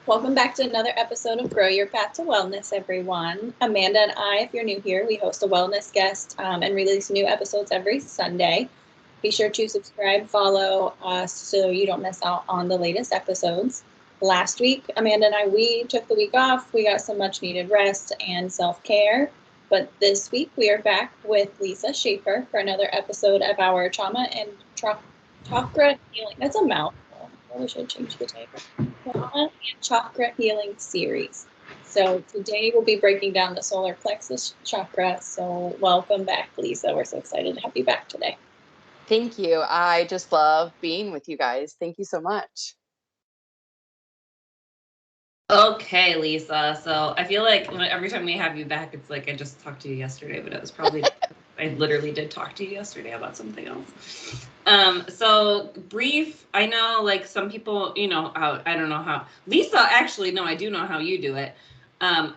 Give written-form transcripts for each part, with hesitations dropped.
Welcome back to another episode of Grow Your Path to Wellness, everyone. Amanda and I, if you're new here, we host a wellness guest and release new episodes every Sunday. Be sure to subscribe, follow us so you don't miss out on the latest episodes. Last week, Amanda and I, we took the week off. We got some much needed rest and self-care. But this week, we are back with Lisa Schaefer for another episode of our Trauma and Chakra Healing. That's a mouthful. I probably should change the title. Trauma and Chakra Healing Series. So today we'll be breaking down the Solar Plexus Chakra. So welcome back, Lisa. We're so excited to have you back today. Thank you. I just love being with you guys. Thank you so much. Okay, Lisa. So I feel like every time we have you back, it's like I just talked to you yesterday, but it was probably I literally did talk to you yesterday about something else. So brief. I know, like some people, how I don't know how Lisa. Actually, no, I do know how you do it.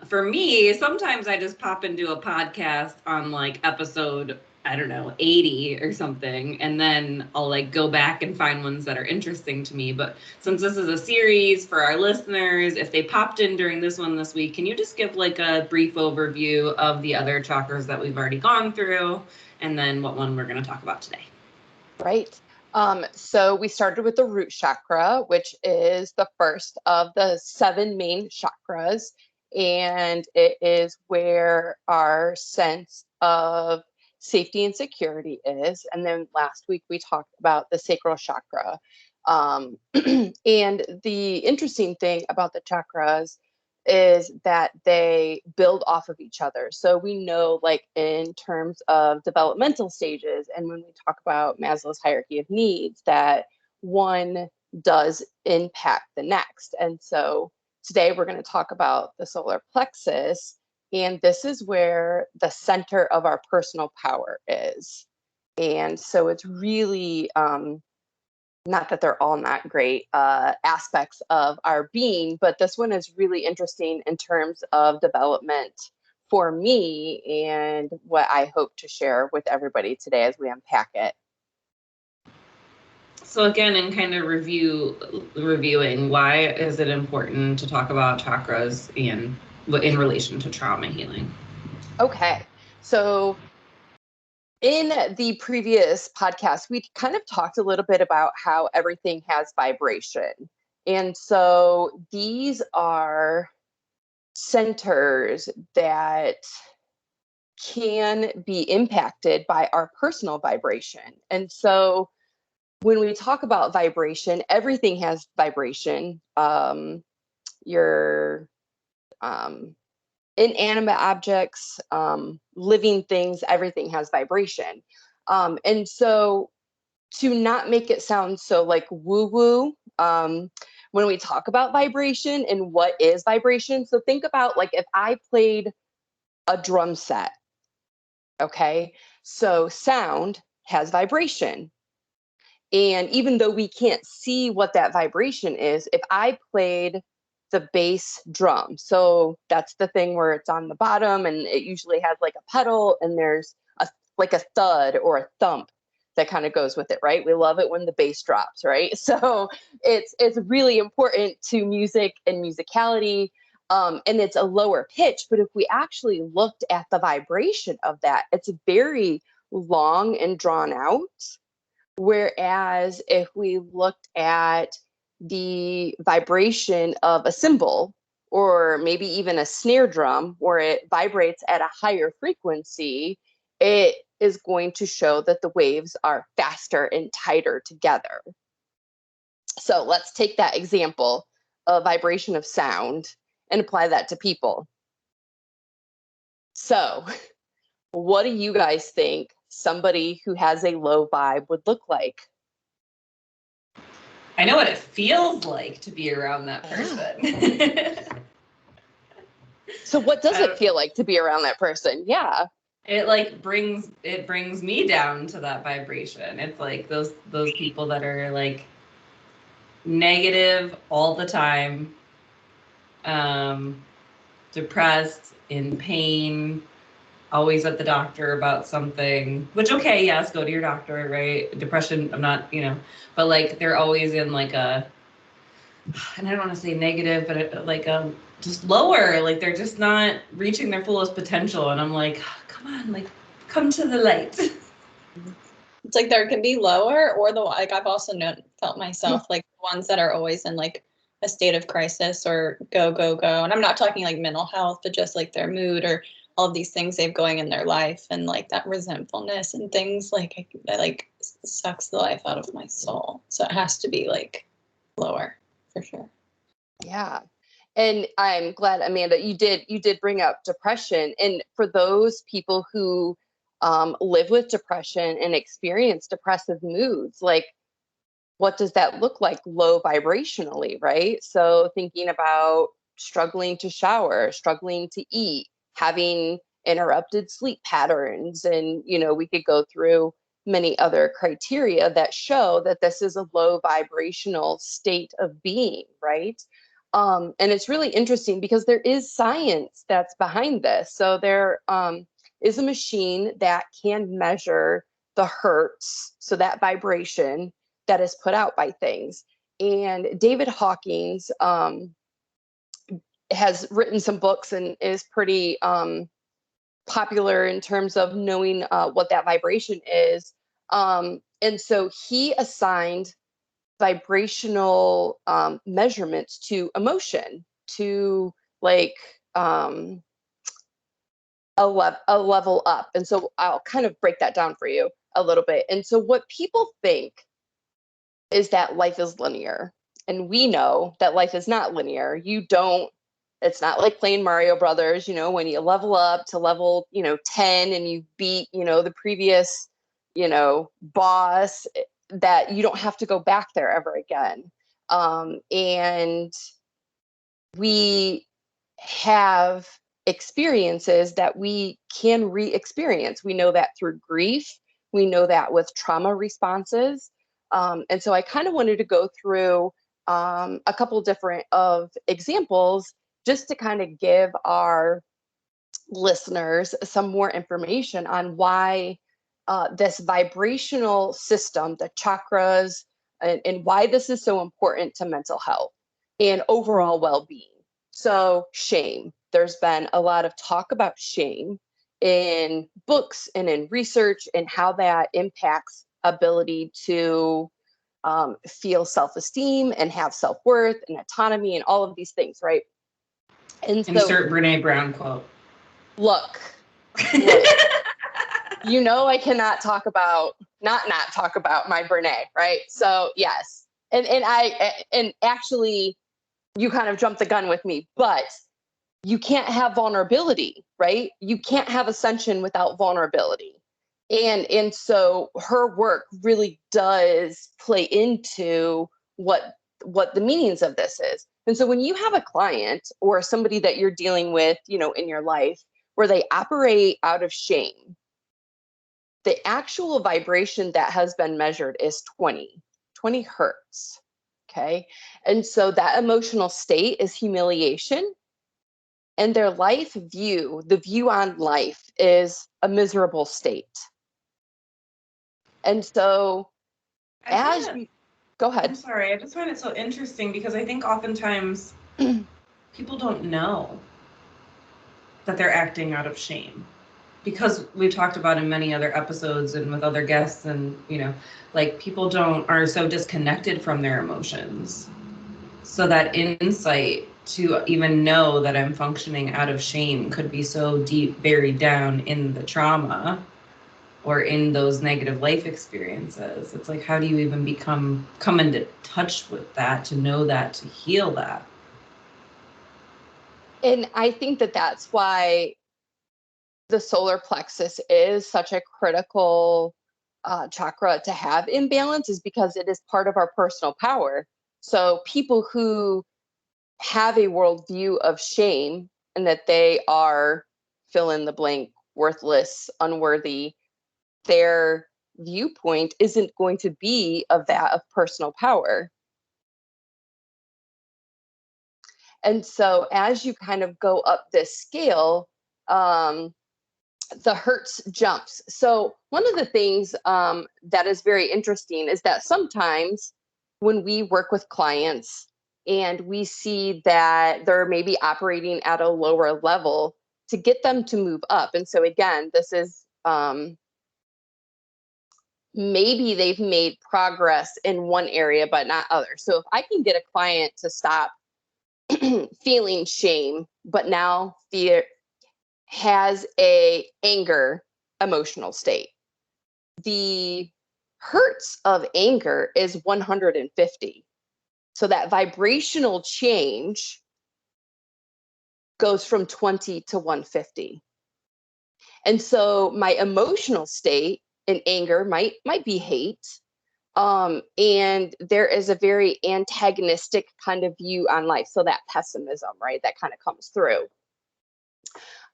For me, sometimes I just pop into a podcast on like episode, I don't know, 80 or something. And then I'll like go back and find ones that are interesting to me. But since this is a series for our listeners, if they popped in during this one this week, can you just give like a brief overview of the other chakras that we've already gone through and then what one we're going to talk about today? Right. So we started with the root chakra, which is the first of the 7 main chakras. And it is where our sense of safety and security is. And then last week we talked about the sacral chakra. And the interesting thing about the chakras is that they build off of each other. So we know, like in terms of developmental stages, and when we talk about Maslow's hierarchy of needs, that one does impact the next. And so today we're going to talk about the solar plexus, and this is where the center of our personal power is. And so it's really, not that they're all not great aspects of our being, but this one is really interesting in terms of development for me and what I hope to share with everybody today as we unpack it. So again, in kind of reviewing, why is it important to talk about chakras and in relation to trauma healing? Okay, so in the previous podcast, we kind of talked a little bit about how everything has vibration. And so these are centers that can be impacted by our personal vibration. And so when we talk about vibration, everything has vibration. Your inanimate objects, living things, everything has vibration. And so to not make it sound so like woo-woo, when we talk about vibration and what is vibration, so think about like if I played a drum set, okay? So sound has vibration. And even though we can't see what that vibration is, if I played the bass drum, so that's the thing where it's on the bottom and it usually has like a pedal and there's like a thud or a thump that kind of goes with it, right? We love it when the bass drops, right? So it's really important to music and musicality, and it's a lower pitch, but if we actually looked at the vibration of that, it's very long and drawn out. Whereas if we looked at the vibration of a cymbal or maybe even a snare drum where it vibrates at a higher frequency, it is going to show that the waves are faster and tighter together. So let's take that example of vibration of sound and apply that to people. So what do you guys think somebody who has a low vibe would look like? I know what it feels like to be around that person. So what does it feel like to be around that person? Yeah. It like brings me down to that vibration. It's like those people that are like negative all the time, depressed, in pain, always at the doctor about something, which, okay, yes, go to your doctor, right? Depression, I'm not, but like they're always in like a and I don't want to say negative, but like just lower, like they're just not reaching their fullest potential. And I'm like, come on, like come to the light. It's like there can be lower, or the, like I've also felt myself like ones that are always in like a state of crisis or go, go, go. And I'm not talking like mental health, but just like their mood or all of these things they've going in their life, and like that resentfulness and things like that like sucks the life out of my soul. So it has to be like lower for sure. Yeah. And I'm glad, Amanda, you did bring up depression. And for those people who live with depression and experience depressive moods, like what does that look like low vibrationally, right? So thinking about struggling to shower, struggling to eat, having interrupted sleep patterns. And, we could go through many other criteria that show that this is a low vibrational state of being, right? And it's really interesting because there is science that's behind this. So there is a machine that can measure the hertz, so that vibration that is put out by things. And David Hawkins has written some books and is pretty popular in terms of knowing what that vibration is. And so he assigned vibrational measurements to emotion, to like a level up. And so I'll kind of break that down for you a little bit. And so what people think is that life is linear. And we know that life is not linear. It's not like playing Mario Brothers, when you level up to level, 10 and you beat, the previous, boss, that you don't have to go back there ever again. And we have experiences that we can re-experience. We know that through grief. We know that with trauma responses. And so I kind of wanted to go through a couple different examples just to kind of give our listeners some more information on why this vibrational system, the chakras, and why this is so important to mental health and overall well-being. So shame. There's been a lot of talk about shame in books and in research and how that impacts ability to feel self-esteem and have self-worth and autonomy and all of these things, right? And so, insert Brene Brown quote. Look, I cannot talk about not talk about my Brene, right? So yes, and actually, you kind of jumped the gun with me, but you can't have vulnerability, right? You can't have ascension without vulnerability. And so her work really does play into what the meanings of this is. And so when you have a client or somebody that you're dealing with, in your life where they operate out of shame, the actual vibration that has been measured is 20 hertz. Okay. And so that emotional state is humiliation. And their life view, the view on life, is a miserable state. And so go ahead. I'm sorry, I just find it so interesting because I think oftentimes people don't know that they're acting out of shame. Because we've talked about in many other episodes and with other guests, and like people are so disconnected from their emotions. So that insight to even know that I'm functioning out of shame could be so deep buried down in the trauma or in those negative life experiences. It's like, how do you even come into touch with that, to know that, to heal that? And I think that that's why the solar plexus is such a critical chakra to have in balance, is because it is part of our personal power. So people who have a worldview of shame and that they are fill in the blank, worthless, unworthy, their viewpoint isn't going to be of that of personal power. And so as you kind of go up this scale, the hertz jumps. So one of the things that is very interesting is that sometimes when we work with clients, and we see that they're maybe operating at a lower level, to get them to move up. And so again, this is maybe they've made progress in one area, but not others. So if I can get a client to stop feeling shame, but now has a anger emotional state, the hertz of anger is 150. So that vibrational change goes from 20 to 150. And so my emotional state in anger might be hate. And there is a very antagonistic kind of view on life. So that pessimism, right, that kind of comes through.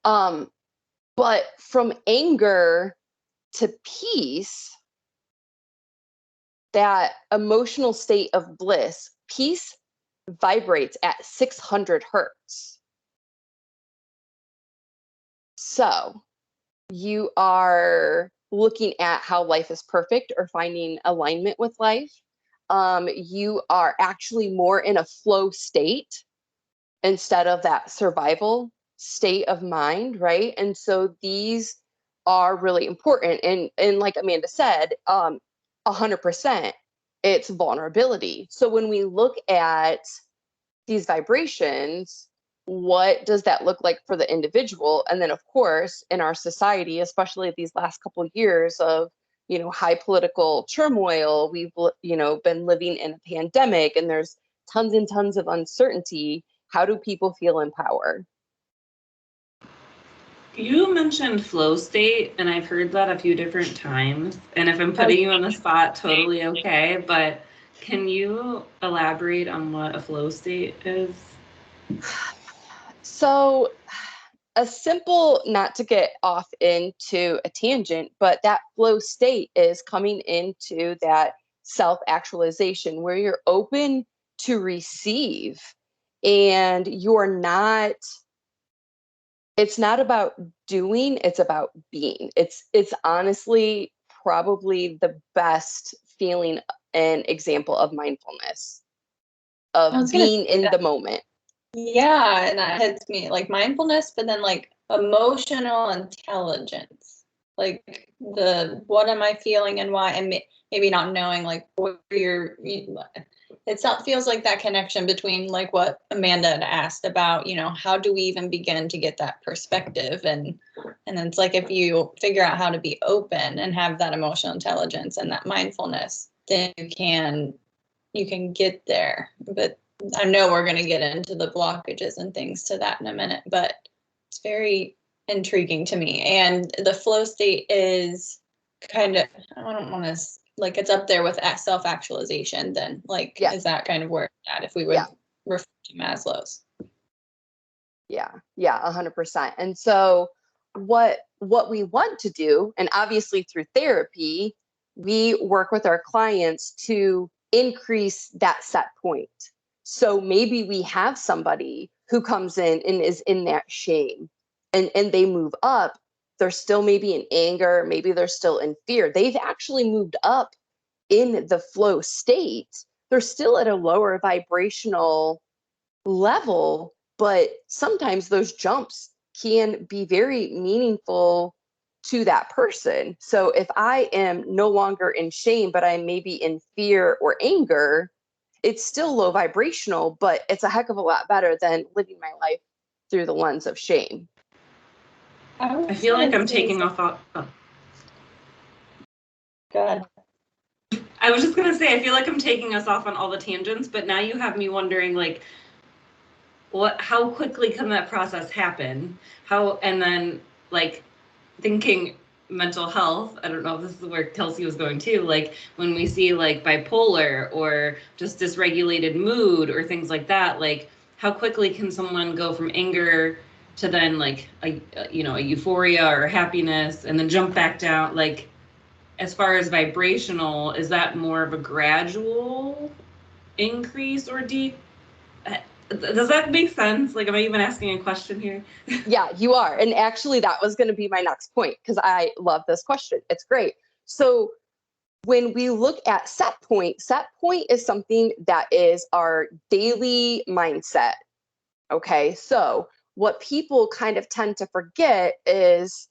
But from anger to peace, that emotional state of bliss, peace vibrates at 600 hertz. So you are looking at how life is perfect or finding alignment with life. You are actually more in a flow state instead of that survival state of mind, right? And so these are really important. And like Amanda said, 100%, it's vulnerability. So when we look at these vibrations, what does that look like for the individual? And then, of course, in our society, especially these last couple of years of, high political turmoil, we've, been living in a pandemic, and there's tons and tons of uncertainty. How do people feel in power? You mentioned flow state, and I've heard that a few different times. And if I'm putting you on the spot, totally okay. But can you elaborate on what a flow state is? So a simple, not to get off into a tangent, but that flow state is coming into that self-actualization where you're open to receive, and it's not about doing, it's about being. It's honestly probably the best feeling and example of mindfulness, of being in the moment. Yeah, and that hits me, like mindfulness, but then like emotional intelligence, like what am I feeling and why, and maybe not knowing like what feels like that connection between like what Amanda had asked about, how do we even begin to get that perspective, and then it's like if you figure out how to be open and have that emotional intelligence and that mindfulness, then you can get there. But I know we're going to get into the blockages and things to that in a minute, but it's very intriguing to me. And the flow state is kind of, I don't want to, like, it's up there with self-actualization then, like, Is that kind of where it's at if we would refer to Maslow's? Yeah, 100%. And so what we want to do, and obviously through therapy, we work with our clients to increase that set point. So maybe we have somebody who comes in and is in that shame, and they move up. They're still maybe in anger, maybe they're still in fear. They've actually moved up in the flow state. They're still at a lower vibrational level, but sometimes those jumps can be very meaningful to that person. So if I am no longer in shame, but I'm maybe in fear or anger, it's still low vibrational, but it's a heck of a lot better than living my life through the lens of shame. I feel like I'm taking off. Oh. Go ahead. I was just going to say, I feel like I'm taking us off on all the tangents, but now you have me wondering, like, how quickly can that process happen? And then, like, thinking mental health, I don't know if this is where Kelsi was going too, like when we see like bipolar or just dysregulated mood or things like that, like how quickly can someone go from anger to then like a euphoria or happiness and then jump back down? Like, as far as vibrational, is that more of a gradual increase or deep? Does that make sense? Like, am I even asking a question here? Yeah, you are. And actually, that was going to be my next point, because I love this question. It's great. So when we look at set point is something that is our daily mindset. Okay, so what people kind of tend to forget is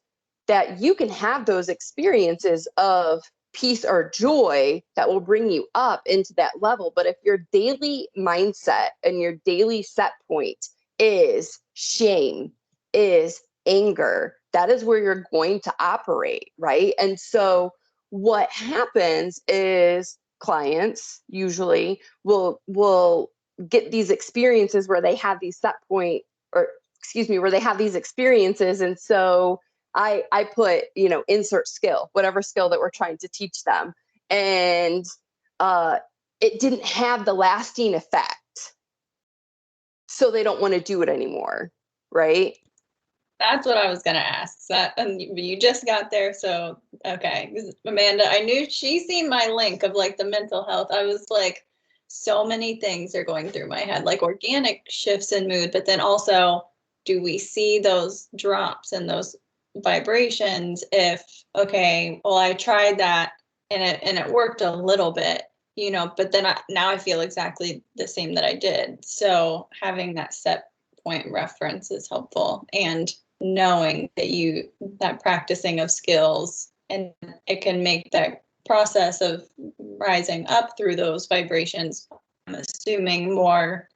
that you can have those experiences of peace or joy that will bring you up into that level. But if your daily mindset and your daily set point is shame, is anger, that is where you're going to operate, right? And so what happens is clients usually will get these experiences where they have these set point, or excuse me, where they have these experiences. And so I put, insert skill, whatever skill that we're trying to teach them. And it didn't have the lasting effect. So they don't want to do it anymore. Right. That's what I was going to ask. And you just got there. So, okay. Amanda, I knew she seen my link of like the mental health. I was like, so many things are going through my head, like organic shifts in mood, but then also, do we see those drops and those vibrations if, okay, well, I tried that and it worked a little bit, but then now I feel exactly the same that I did. So having that set point reference is helpful, and knowing that practicing of skills, and it can make that process of rising up through those vibrations, I'm assuming more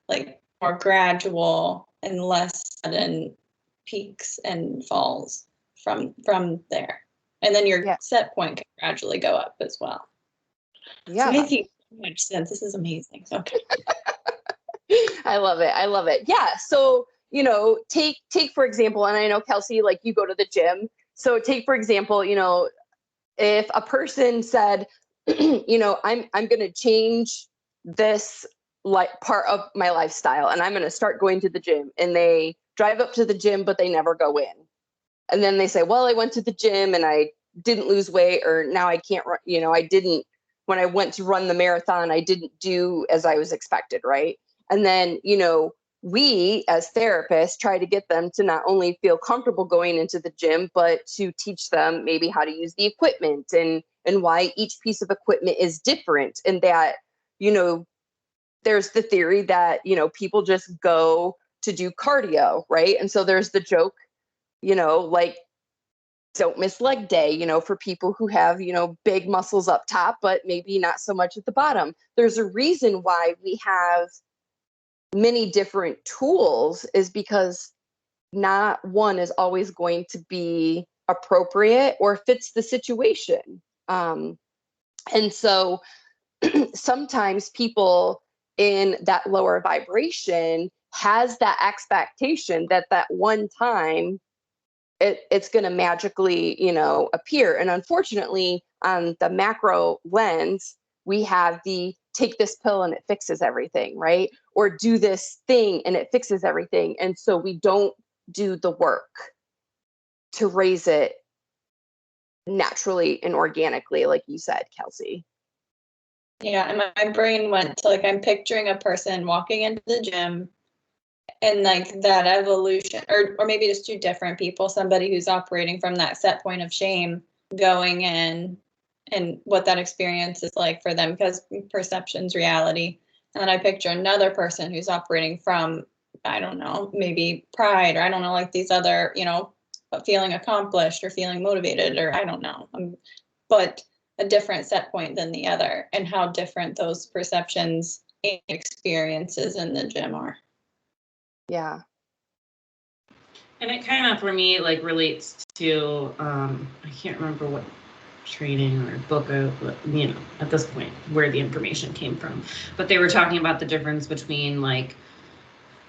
gradual and less sudden peaks and falls from there. And then your set point can gradually go up as well. Yeah. It's making so much sense. This is amazing. Okay. I love it. Yeah. So, take for example, and I know Kelsi, like you go to the gym. So take for example, if a person said, I'm going to change this part of my lifestyle and I'm going to start going to the gym, and they drive up to the gym, but they never go in. And then they say, well, I went to the gym and I didn't lose weight, or now I can't run, I didn't, when I went to run the marathon, I didn't do as I was expected. Right. And then, we as therapists try to get them to not only feel comfortable going into the gym, but to teach them maybe how to use the equipment and why each piece of equipment is different. And that, there's the theory that, people just go to do cardio, right? And so there's the joke, like, don't miss leg day, for people who have, big muscles up top, but maybe not so much at the bottom. There's a reason why we have many different tools, is because not one is always going to be appropriate or fits the situation. And so sometimes people in that lower vibration has that expectation that one time it's going to magically, appear. And unfortunately, on the macro lens, we have the take this pill and it fixes everything, right? Or do this thing and it fixes everything. And so we don't do the work to raise it naturally and organically, like you said, Kelsi. Yeah, and my brain went to I'm picturing a person walking into the gym, and that evolution, or maybe just two different people, somebody who's operating from that set point of shame, going in, and what that experience is like for them, because perception's reality. And then I picture another person who's operating from, I don't know, maybe pride, or I don't know, like these other, feeling accomplished or feeling motivated, or I don't know, but a different set point than the other, and how different those perceptions and experiences in the gym are. Yeah. And it kind of, for me, relates to, I can't remember what training or book, at this point, where the information came from. But they were talking about the difference between,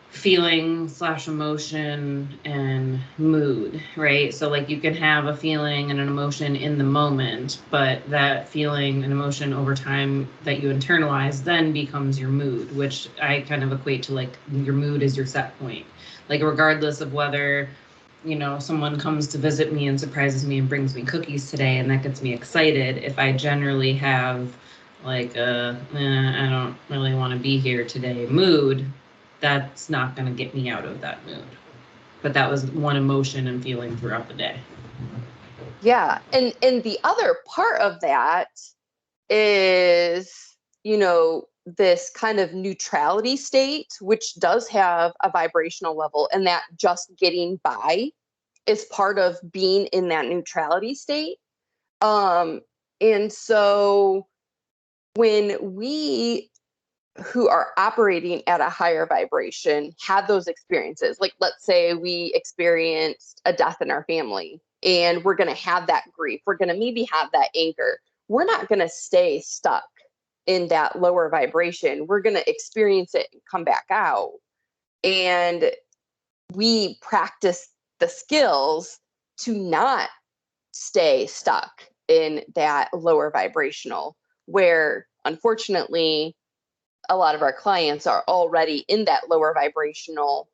feeling / emotion and mood, right? So you can have a feeling and an emotion in the moment, but that feeling and emotion over time that you internalize then becomes your mood, which I kind of equate to your mood is your set point. Regardless of whether, someone comes to visit me and surprises me and brings me cookies today, and that gets me excited. If I generally have I don't really want to be here today mood, that's not going to get me out of that mood. But that was one emotion and feeling throughout the day. Yeah. And the other part of that is, this kind of neutrality state, which does have a vibrational level, and that just getting by is part of being in that neutrality state. And so when we who are operating at a higher vibration have those experiences, like let's say we experienced a death in our family and we're going to have that grief, we're going to maybe have that anger, we're not going to stay stuck in that lower vibration. We're going to experience it and come back out. And we practice the skills to not stay stuck in that lower vibrational, where unfortunately a lot of our clients are already in that lower vibrational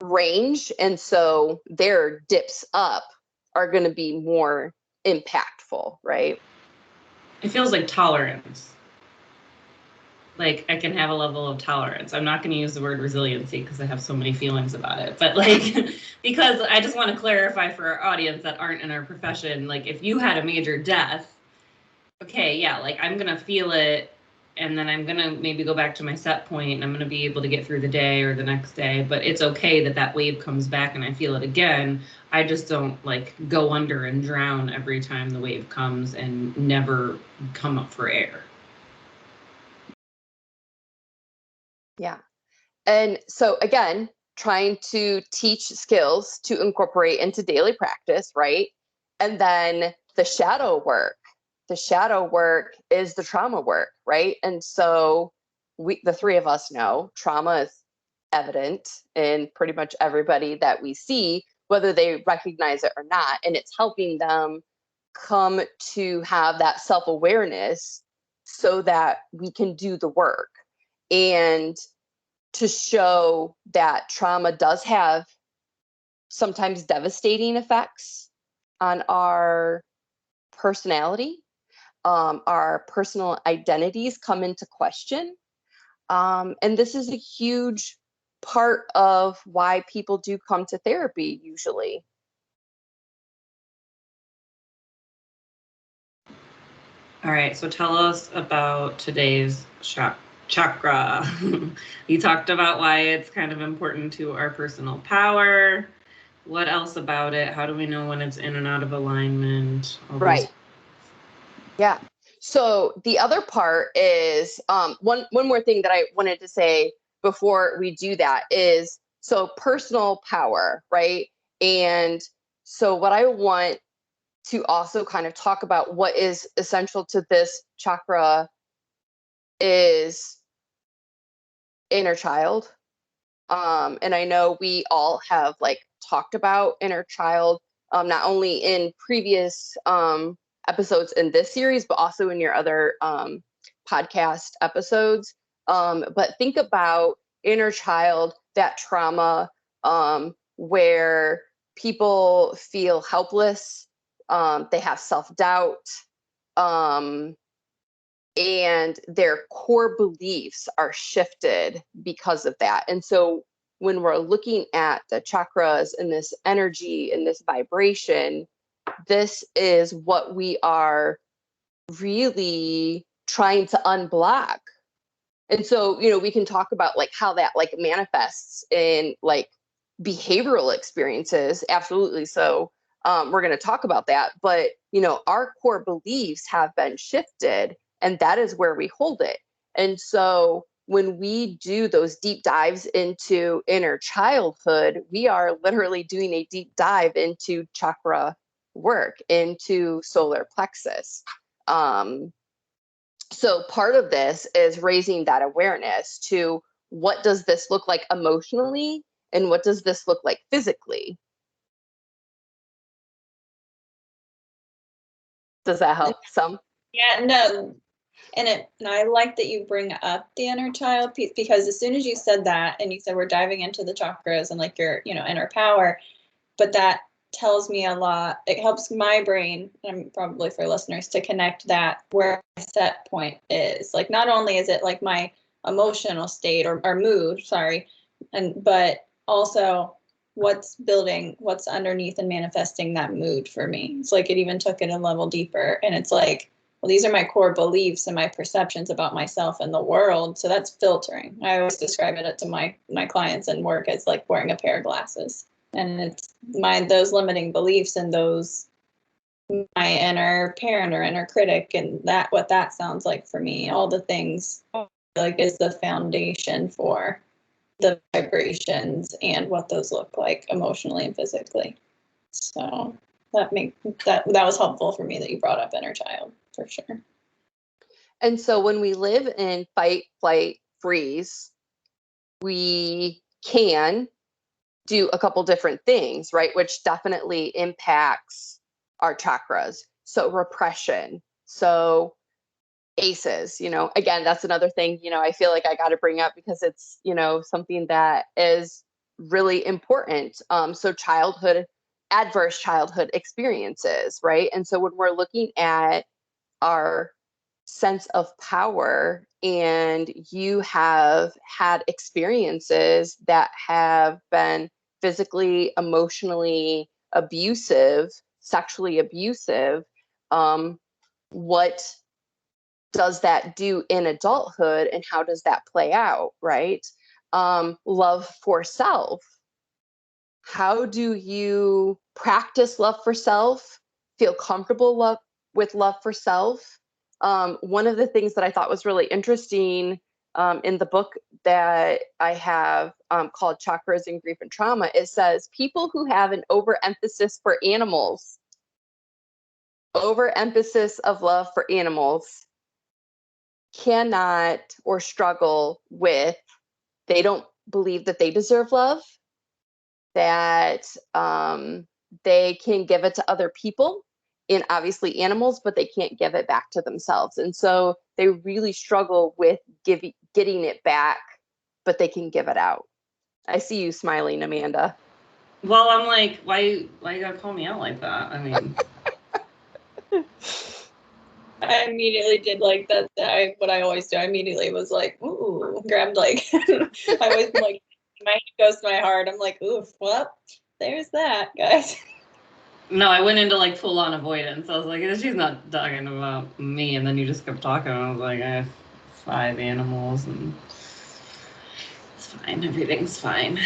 range, and so their dips up are going to be more impactful, right? It feels like tolerance. Like I can have a level of tolerance. I'm not going to use the word resiliency because I have so many feelings about it. But like, because I just want to clarify for our audience that aren't in our profession, like if you had a major death, okay, yeah, like I'm going to feel it and then I'm going to maybe go back to my set point and I'm going to be able to get through the day or the next day. But it's okay that that wave comes back and I feel it again. I just don't like go under and drown every time the wave comes and never come up for air. Yeah. And so again, trying to teach skills to incorporate into daily practice, right? And then the shadow work. The shadow work is the trauma work, right? And so the three of us know trauma is evident in pretty much everybody that we see, whether they recognize it or not. And it's helping them come to have that self-awareness so that we can do the work. And to show that trauma does have sometimes devastating effects on our personality. Our personal identities come into question. And this is a huge part of why people do come to therapy usually. All right, so tell us about today's chakra. You talked about why it's kind of important to our personal power. What else about it? How do we know when it's in and out of alignment? Right. Yeah. So the other part is one more thing that I wanted to say before we do that is, so personal power, right? And so what I want to also kind of talk about what is essential to this chakra is inner child. And I know we all have like talked about inner child, not only in previous episodes in this series, but also in your other podcast episodes. But think about inner child, that trauma where people feel helpless, they have self-doubt, and their core beliefs are shifted because of that. And so when we're looking at the chakras and this energy and this vibration, this is what we are really trying to unblock. And so, we can talk about like how that like manifests in like behavioral experiences. Absolutely. So we're going to talk about that. But, our core beliefs have been shifted, and that is where we hold it. And so when we do those deep dives into inner childhood, we are literally doing a deep dive into chakra work, into solar plexus. So part of this is raising that awareness to what does this look like emotionally and what does this look like physically? Does that help some? Yeah, no. And I like that you bring up the inner child piece, because as soon as you said that and you said we're diving into the chakras and like your, inner power, but that tells me a lot. It helps my brain, and probably for listeners, to connect that where my set point is. Like, not only is it like my emotional state or mood, sorry, but also what's building, what's underneath and manifesting that mood for me. It's like it even took it a level deeper. And it's like, well, these are my core beliefs and my perceptions about myself and the world. So that's filtering. I always describe it to my clients and work as like wearing a pair of glasses. And it's those limiting beliefs and those, my inner parent or inner critic, and that what that sounds like for me, all the things like is the foundation for the vibrations and what those look like emotionally and physically. So that was helpful for me that you brought up inner child, for sure. And so when we live in fight, flight, freeze, we can do a couple different things, right? Which definitely impacts our chakras. So repression. So ACEs, again, that's another thing, I feel like I got to bring up because it's, something that is really important. So adverse childhood experiences, right? And so when we're looking at our sense of power and you have had experiences that have been physically, emotionally abusive, sexually abusive, what does that do in adulthood and how does that play out, right? Love for self. How do you practice love for self, feel comfortable with love for self? One of the things that I thought was really interesting in the book that I have called Chakras in Grief and Trauma, it says people who have an overemphasis for animals, overemphasis of love for animals, cannot or struggle with, they don't believe that they deserve love, that they can give it to other people and obviously animals, but they can't give it back to themselves. And so they really struggle with getting it back, but they can give it out. I see you smiling, Amanda. Well, I'm like, why you gotta call me out like that? I mean, I immediately did like that. What I always do, I immediately was like, ooh, grabbed like, I always like, my hand goes to my heart. I'm like, oof, well, there's that, guys. no, I went into like full on avoidance. I was like, she's not talking about me. And then you just kept talking. And I was like, I have 5 animals and it's fine. Everything's fine.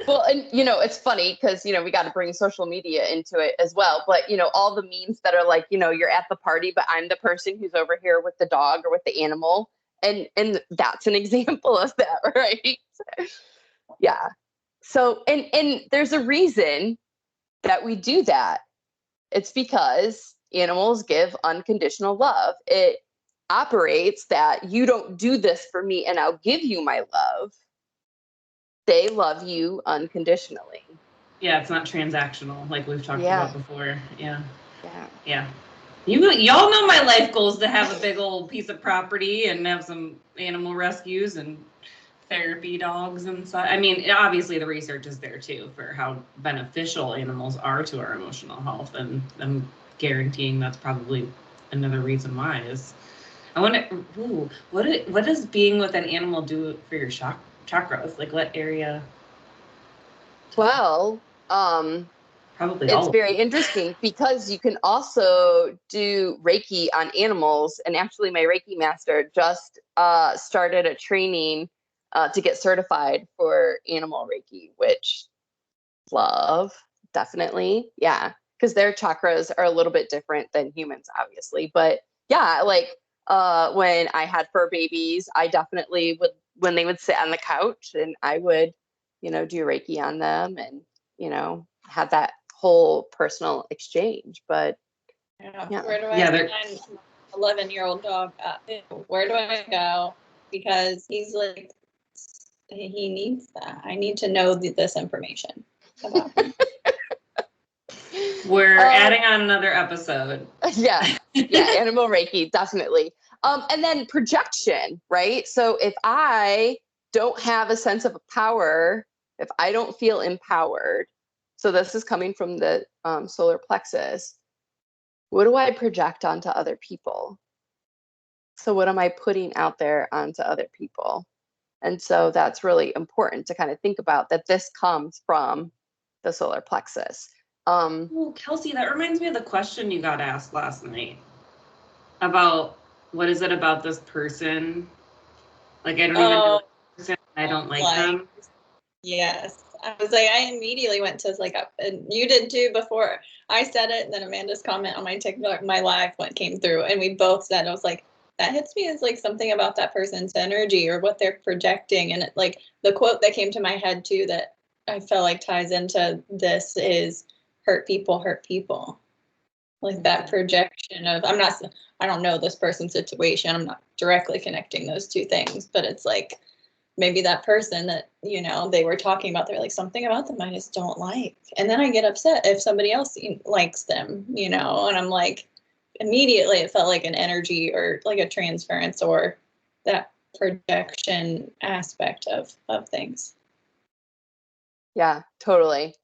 Well, and it's funny because we got to bring social media into it as well. But all the memes that are like, you're at the party, but I'm the person who's over here with the dog or with the animal, and that's an example of that, right? Yeah. So and there's a reason that we do that. It's because animals give unconditional love. It operates that you don't do this for me and I'll give you my love. They love you unconditionally. Yeah, it's not transactional like we've talked about before. Yeah. Yeah. Y'all know my life goal is to have a big old piece of property and have some animal rescues and therapy dogs and such. I mean, obviously the research is there too for how beneficial animals are to our emotional health, and I'm guaranteeing that's probably another reason why is I want to. What does being with an animal do for your chakras? Like what area? Well, probably it's all. very interesting because you can also do Reiki on animals. And actually my Reiki master just started a training to get certified for animal Reiki, which love, definitely. Yeah. Because their chakras are a little bit different than humans, obviously. But yeah, like when I had fur babies, I definitely would, when they would sit on the couch and I would, do Reiki on them and, have that whole personal exchange. But yeah. Where do I find 11-year-old dog? Where do I go? Because he's like, he needs that. I need to know this information about him. We're adding on another episode. Yeah, animal Reiki, definitely. And then projection, right? So if I don't have a sense of power, if I don't feel empowered, so this is coming from the solar plexus, what do I project onto other people? So what am I putting out there onto other people? And so that's really important to kind of think about that this comes from the solar plexus. Oh, Kelsi, that reminds me of the question you got asked last night about what is it about this person? Like, I don't even know the person. I don't like them. Yes. I was like, I immediately went to like, and you did too before I said it. And then Amanda's comment on my TikTok, my live came through, and we both said, I was like, that hits me as like something about that person's energy or what they're projecting. And it, like the quote that came to my head too, that I felt like ties into this is hurt people hurt people. Like that projection of, I don't know this person's situation. I'm not directly connecting those two things, but it's like, maybe that person that, you know, they were talking about, they're like, something about them I just don't like. And then I get upset if somebody else likes them, you know, and I'm like, immediately it felt like an energy or like a transference or that projection aspect of things. Yeah, totally.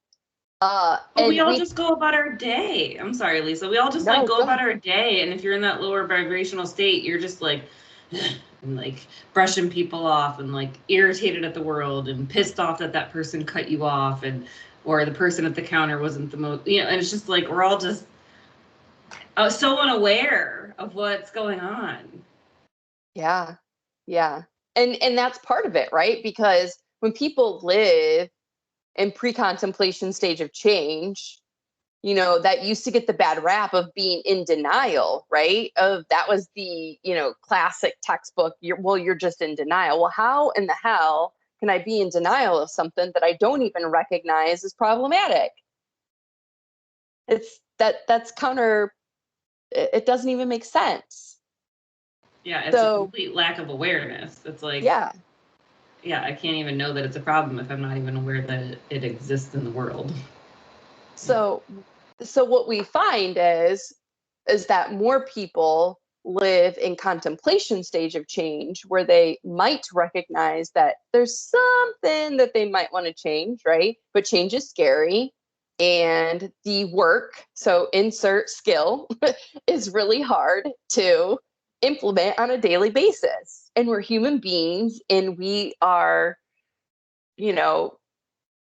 And we all just go about our day. I'm sorry, Lisa. We all just like go about our day. And if you're in that lower vibrational state, you're just like, and like brushing people off and like irritated at the world and pissed off that that person cut you off, and or the person at the counter wasn't the most, you know, and it's just like we're all just so unaware of what's going on. Yeah. And that's part of it, right? Because when people live in pre-contemplation stage of change, you know, that used to get the bad rap of being in denial, right? Of that was the, you know, classic textbook, you're just in denial. Well, how in the hell can I be in denial of something that I don't even recognize as problematic? That's counter, it doesn't even make sense. Yeah, it's a complete lack of awareness. It's like, yeah, I can't even know that it's a problem if I'm not even aware that it exists in the world. So what we find is that more people live in contemplation stage of change, where they might recognize that there's something that they might want to change, right? But change is scary, and the work, so insert skill, is really hard to implement on a daily basis. And we're human beings, and we are, you know,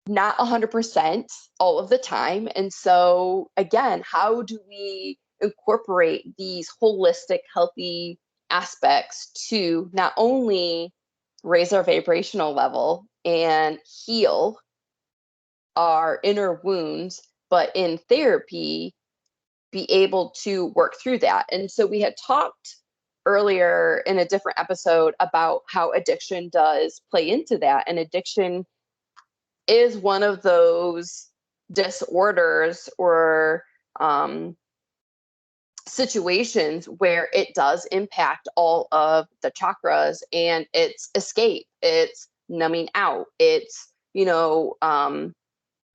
not 100% all of the time. And so again, how do we incorporate these holistic, healthy aspects to not only raise our vibrational level and heal our inner wounds, but in therapy, be able to work through that? And so we had talked earlier in a different episode about how addiction does play into that. And addiction is one of those disorders or situations where it does impact all of the chakras, and it's escape, it's numbing out, it's, you know,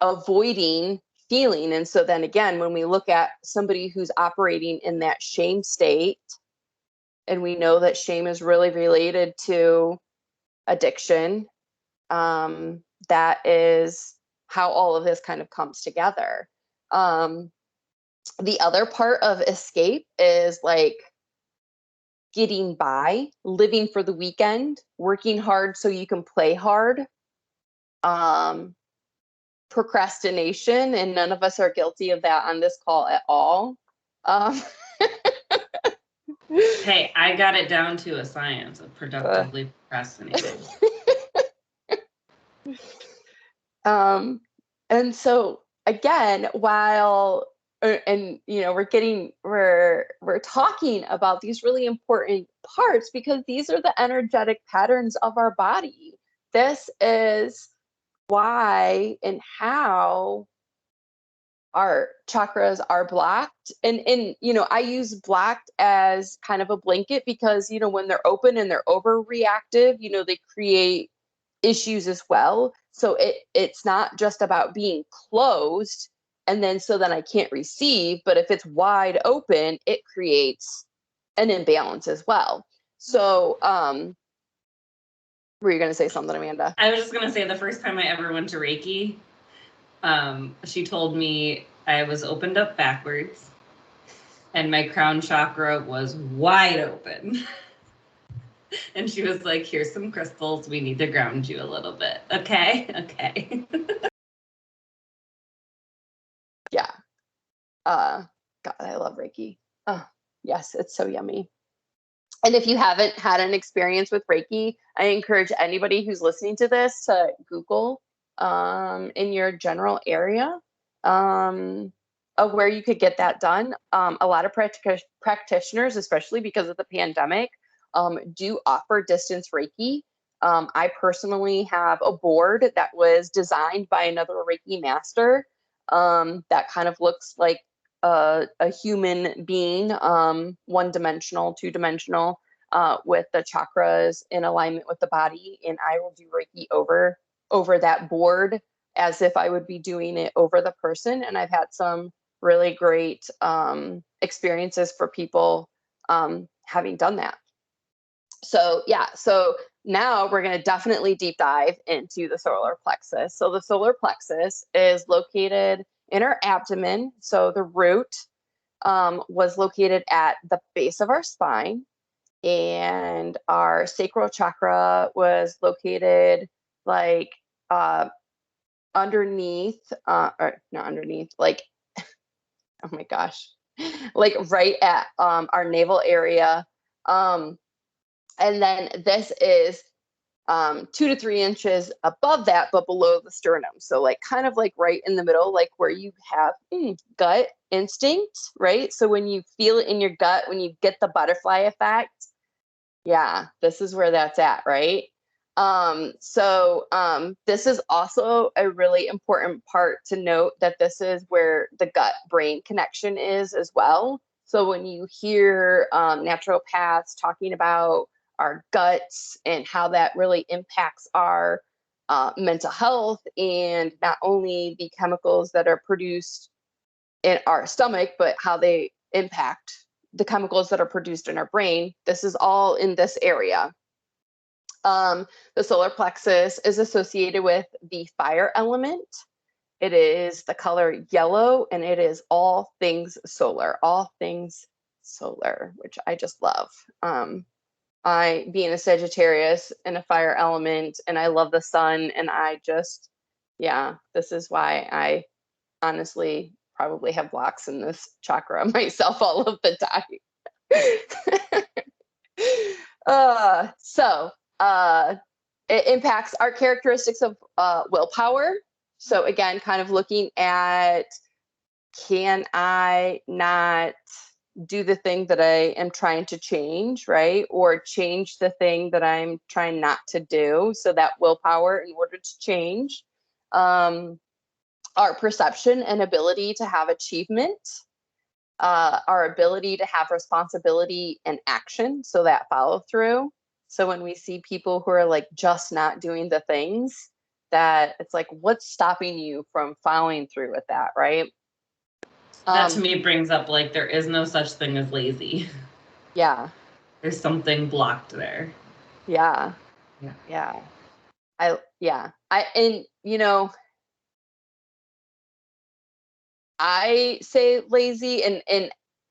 avoiding feeling. And so then again, when we look at somebody who's operating in that shame state, and we know that shame is really related to addiction, that is how all of this kind of comes together. The other part of escape is like getting by, living for the weekend, working hard so you can play hard, procrastination, and none of us are guilty of that on this call at all. Hey, I got it down to a science of productively procrastinating. And so again, while, and you know, we're talking about these really important parts because these are the energetic patterns of our body. This is why and how our chakras are blocked. And you know, I use blocked as kind of a blanket because, you know, when they're open and they're overreactive, you know, they create issues as well. So it's not just about being closed and then so then I can't receive, but if it's wide open, it creates an imbalance as well. So were you going to say something, Amanda? I was just going to say the first time I ever went to Reiki, she told me I was opened up backwards and my crown chakra was wide open. And she was like, here's some crystals. We need to ground you a little bit. Okay. Okay. Yeah. God, I love Reiki. Oh, yes, it's so yummy. And if you haven't had an experience with Reiki, I encourage anybody who's listening to this to Google in your general area of where you could get that done. A lot of practitioners, especially because of the pandemic, do offer distance Reiki. I personally have a board that was designed by another Reiki master that kind of looks like a human being, one-dimensional, two-dimensional, with the chakras in alignment with the body, and I will do Reiki over that board as if I would be doing it over the person. And I've had some really great experiences for people having done that. So yeah, so now we're going to definitely deep dive into the solar plexus. So the solar plexus is located in our abdomen. So the root was located at the base of our spine, and our sacral chakra was located like underneath, or not underneath, like, oh my gosh, like right at our navel area. And then this is 2 to 3 inches above that, but below the sternum. So like kind of like right in the middle, like where you have gut instinct, right? So when you feel it in your gut, when you get the butterfly effect, yeah, this is where that's at, right? This is also a really important part to note, that this is where the gut brain connection is as well. So when you hear naturopaths talking about our guts and how that really impacts our mental health, and not only the chemicals that are produced in our stomach, but how they impact the chemicals that are produced in our brain, this is all in this area. The solar plexus is associated with the fire element. It is the color yellow, and it is all things solar, which I just love. I, being a Sagittarius and a fire element, and I love the sun, and I just, yeah, this is why I honestly probably have blocks in this chakra myself all of the time. It impacts our characteristics of willpower. So again, kind of looking at, can I not do the thing that I am trying to change, right? Or change the thing that I'm trying not to do. So that willpower in order to change. Our perception and ability to have achievement. Our ability to have responsibility and action, so that follow through. So when we see people who are like just not doing the things, that it's like, what's stopping you from following through with that, right? That to me brings up, like, there is no such thing as lazy. Yeah. There's something blocked there. Yeah. Yeah. And you know, I say lazy, and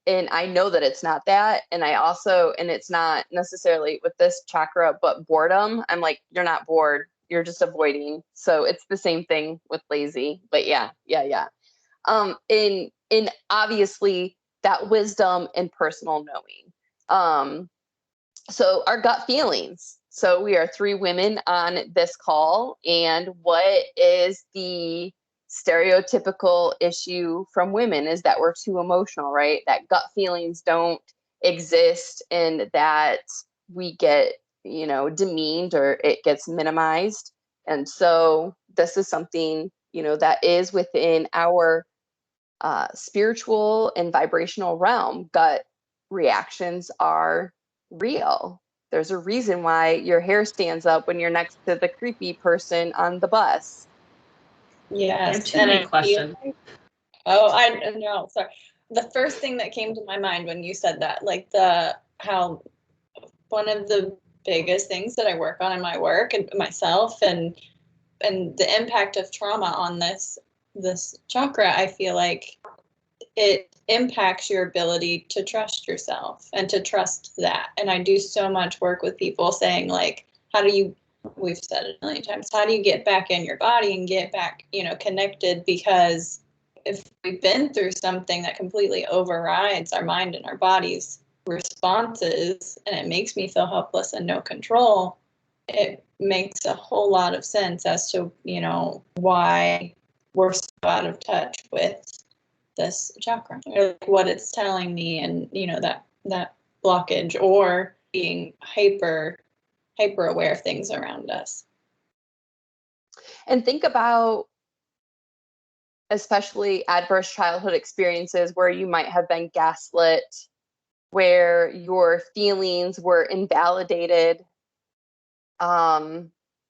I know that it's not that. And I also, and it's not necessarily with this chakra, but boredom. I'm like, you're not bored, you're just avoiding. So it's the same thing with lazy. But yeah. In obviously that wisdom and personal knowing. So our gut feelings. So we are 3 women on this call, and what is the stereotypical issue from women is that we're too emotional, right? That gut feelings don't exist, and that we get, demeaned, or it gets minimized. And so this is something, that is within our spiritual and vibrational realm. Gut reactions are real. There's a reason why your hair stands up when you're next to the creepy person on the bus. Yes. I have too many questions. I know. Sorry. The first thing that came to my mind when you said that, like how one of the biggest things that I work on in my work and myself, and the impact of trauma on this chakra, I feel like it impacts your ability to trust yourself and to trust that. And I do so much work with people saying, like, how do you, we've said it a million times, how do you get back in your body and get back, connected? Because if we've been through something that completely overrides our mind and our body's responses, and it makes me feel helpless and no control, it makes a whole lot of sense as to, why we're so out of touch with this chakra, or what it's telling me, and that blockage, or being hyper aware of things around us. And think about especially adverse childhood experiences where you might have been gaslit, where your feelings were invalidated,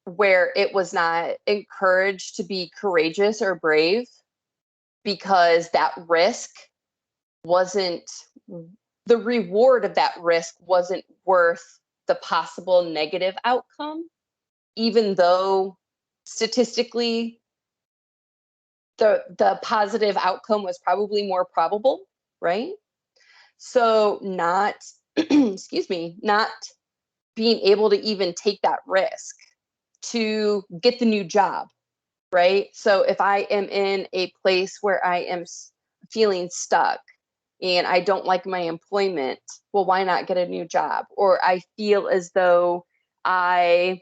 where it was not encouraged to be courageous or brave because that risk wasn't, the reward of that risk wasn't worth the possible negative outcome, even though statistically the positive outcome was probably more probable, right? So not, excuse me, not being able to even take that risk to get the new job, right? So if I am in a place where I am feeling stuck and I don't like my employment, well, why not get a new job? Or I feel as though I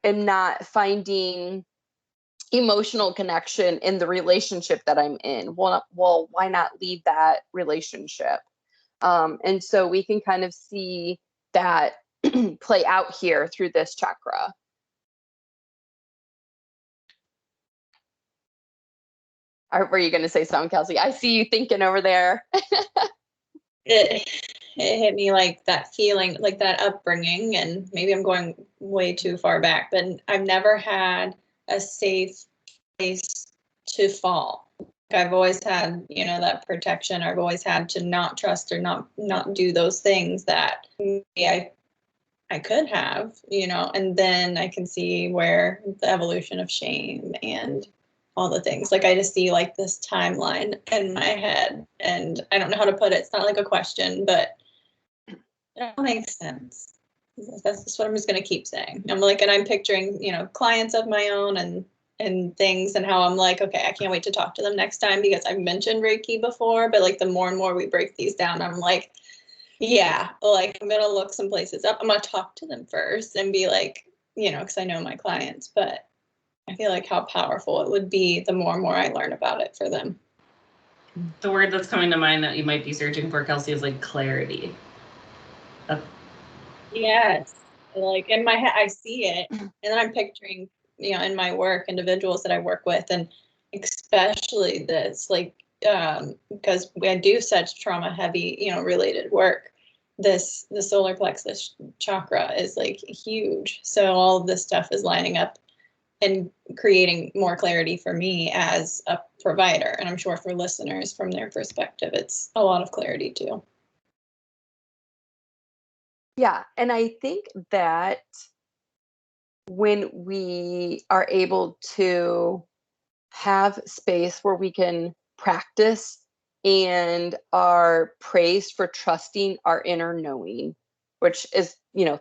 am not finding emotional connection in the relationship that I'm in. Well, why not leave that relationship? And so we can kind of see that play out here through this chakra. Were you going to say something, Kelsi? I see you thinking over there. It hit me like that feeling, like that upbringing, and maybe I'm going way too far back, but I've never had a safe place to fall. I've always had, that protection. I've always had to not trust or not do those things that maybe I could have, and then I can see where the evolution of shame and all the things, like I just see like this timeline in my head, and I don't know how to put it. It's not like a question, but it all makes sense. That's just what I'm just going to keep saying. I'm like, and I'm picturing, clients of my own and things, and how I'm like, okay, I can't wait to talk to them next time, because I've mentioned Reiki before, but like the more and more we break these down, I'm like, yeah, like I'm going to look some places up. I'm going to talk to them first and be like, because I know my clients, but I feel like how powerful it would be the more and more I learn about it for them. The word that's coming to mind that you might be searching for, Kelsi, is like clarity. Yes. Like in my head, I see it. And then I'm picturing, in my work, individuals that I work with, and especially this, like, because I do such trauma heavy, related work. The solar plexus chakra is like huge. So all of this stuff is lining up and creating more clarity for me as a provider. And I'm sure for listeners, from their perspective, it's a lot of clarity too. Yeah, and I think that when we are able to have space where we can practice and are praised for trusting our inner knowing, which is,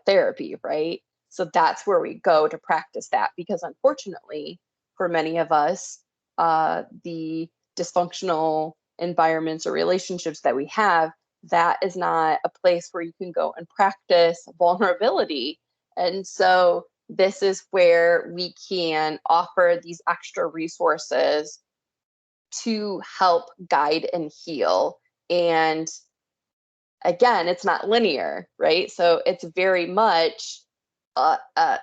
therapy, right? So that's where we go to practice that, because unfortunately, for many of us, the dysfunctional environments or relationships that we have, that is not a place where you can go and practice vulnerability. And so this is where we can offer these extra resources to help guide and heal. And again, it's not linear, right? So it's very much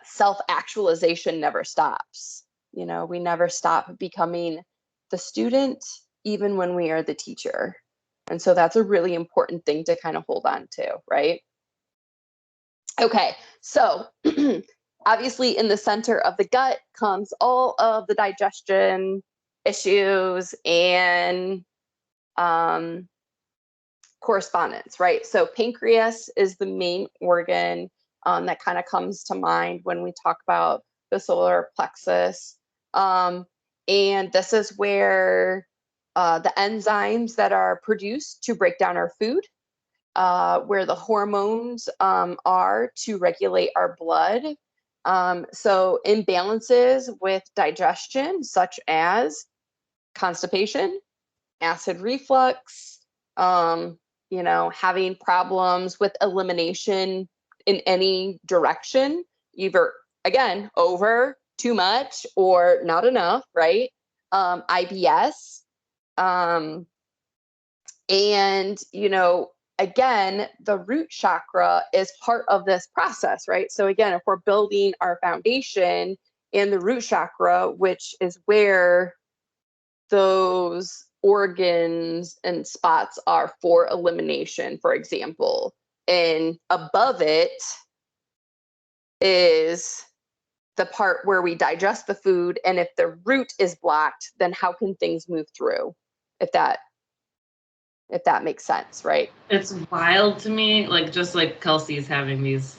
self-actualization never stops. We never stop becoming the student, even when we are the teacher. And so that's a really important thing to kind of hold on to, right? Okay, so obviously in the center of the gut comes all of the digestion issues and correspondence, right? So pancreas is the main organ that kind of comes to mind when we talk about the solar plexus. And this is where the enzymes that are produced to break down our food, where the hormones are to regulate our blood. So imbalances with digestion, such as constipation, acid reflux, having problems with elimination in any direction, either, again, over, too much, or not enough, right? IBS. And, again, the root chakra is part of this process, right? So again, if we're building our foundation in the root chakra, which is where those organs and spots are for elimination, for example, and above it is the part where we digest the food. And if the root is blocked, then how can things move through? If that makes sense, right? It's wild to me, like just like Kelsey's having these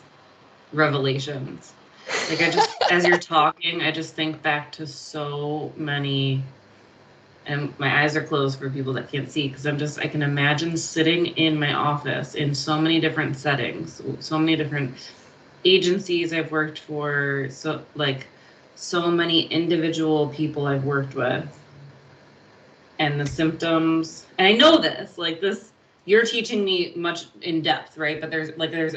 revelations. Like as you're talking, I just think back to so many, and my eyes are closed for people that can't see, because I can imagine sitting in my office in so many different settings, so many different agencies I've worked for, so many individual people I've worked with, and the symptoms. And I know this, you're teaching me much in depth, right? But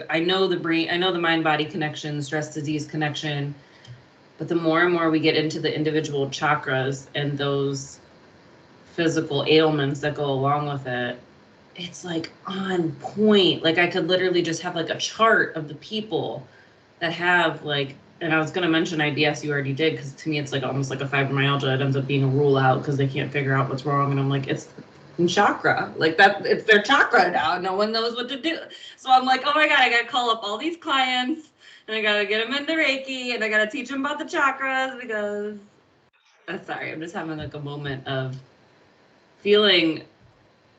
I know the brain, I know the mind body connection, stress disease connection. But the more and more we get into the individual chakras and those physical ailments that go along with it, it's like on point. Like I could literally just have like a chart of the people that have and I was going to mention IBS, you already did, because to me it's like almost like a fibromyalgia. It ends up being a rule out because they can't figure out what's wrong. And I'm like, it's chakra. Like that, it's their chakra now. No one knows what to do. So I'm like, oh my God, I got to call up all these clients and I got to get them into Reiki and I got to teach them about the chakras because, sorry, I'm just having like a moment of feeling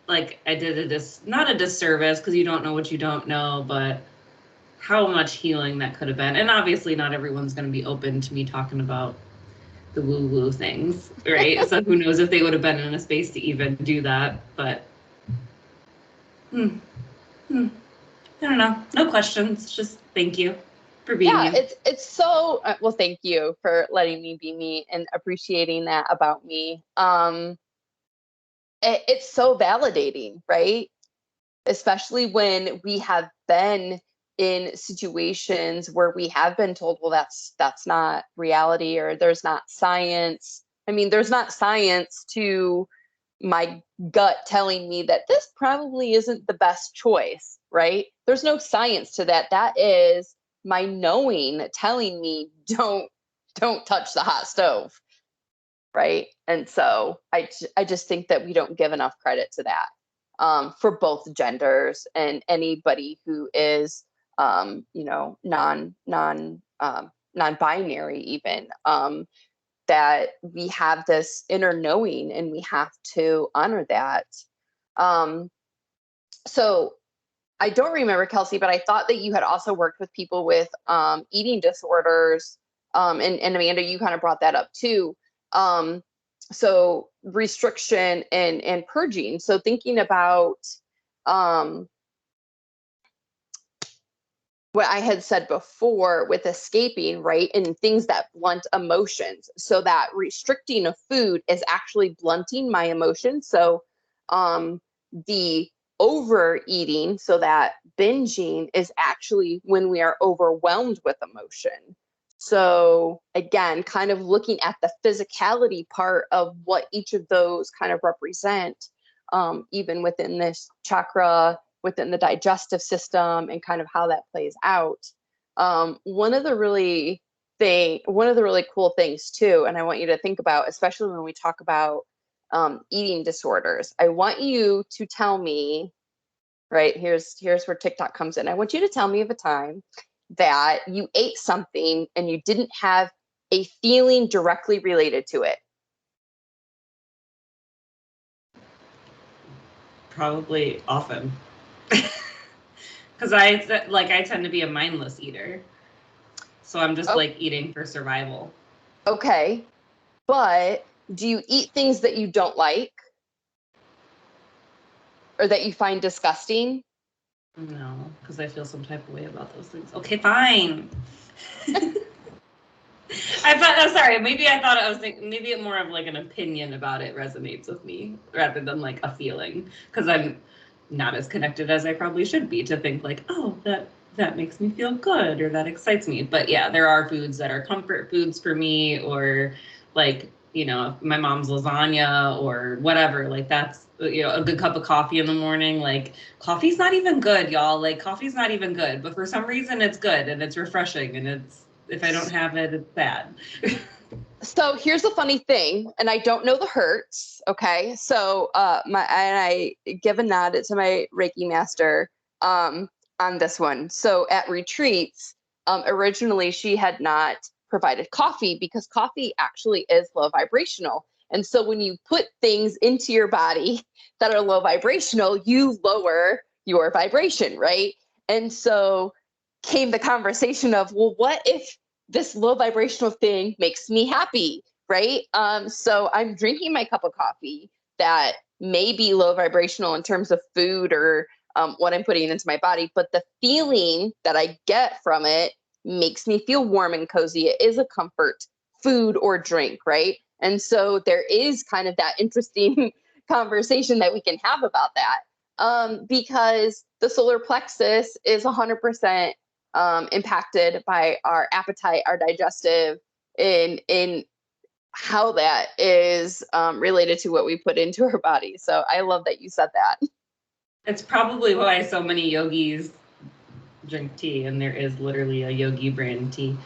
like I did not a disservice, because you don't know what you don't know, but how much healing that could have been. And obviously not everyone's going to be open to me talking about the woo-woo things, right? So who knows if they would have been in a space to even do that, but I don't know. No questions, just thank you for being you. It's so, well, thank you for letting me be me and appreciating that about me. It's so validating, right? Especially when we have been in situations where we have been told, well, that's not reality, or there's not science. I mean, there's not science to my gut telling me that this probably isn't the best choice, right? There's no science to that. That is my knowing telling me don't touch the hot stove, right? And so I just think that we don't give enough credit to that. For both genders and anybody who is, non-binary even, that we have this inner knowing and we have to honor that. So I don't remember, Kelsey, but I thought that you had also worked with people with eating disorders. And Amanda, you kind of brought that up too. So restriction and purging. So thinking about what I had said before with escaping, right? And things that blunt emotions. So that restricting of food is actually blunting my emotions. So the overeating, so that binging, is actually when we are overwhelmed with emotion. So again, kind of looking at the physicality part of what each of those kind of represent, even within this chakra, within the digestive system, and kind of how that plays out. One of the really cool things too, and I want you to think about, especially when we talk about eating disorders, I want you to tell me, right, here's where TikTok comes in. I want you to tell me of a time that you ate something and you didn't have a feeling directly related to it. Probably often. Because I tend to be a mindless eater. So I'm just eating for survival. Okay. But do you eat things that you don't like? or that you find disgusting? No, because I feel some type of way about those things. Okay, fine. I'm sorry. Maybe I thought I was thinking, maybe more of like an opinion about it resonates with me rather than like a feeling, because I'm not as connected as I probably should be to think like, oh, that makes me feel good or that excites me. But yeah, there are foods that are comfort foods for me, or like, my mom's lasagna or whatever, like that's, a good cup of coffee in the morning. Like coffee's not even good, y'all. Like coffee's not even good, but for some reason it's good and it's refreshing, and if I don't have it, it's bad. So here's the funny thing, and I don't know the hertz. Okay. So I give a nod to my Reiki master on this one. So at retreats, originally she had not provided coffee because coffee actually is low vibrational. And so when you put things into your body that are low vibrational, you lower your vibration, right? And so came the conversation of, well, what if this low vibrational thing makes me happy, right? So I'm drinking my cup of coffee that may be low vibrational in terms of food or what I'm putting into my body, but the feeling that I get from it makes me feel warm and cozy. It is a comfort food or drink, right? And so there is kind of that interesting conversation that we can have about that, because the solar plexus is 100% impacted by our appetite, our digestive, in how that is related to what we put into our body. So I love that you said that. It's probably why so many yogis drink tea, and there is literally a yogi brand tea.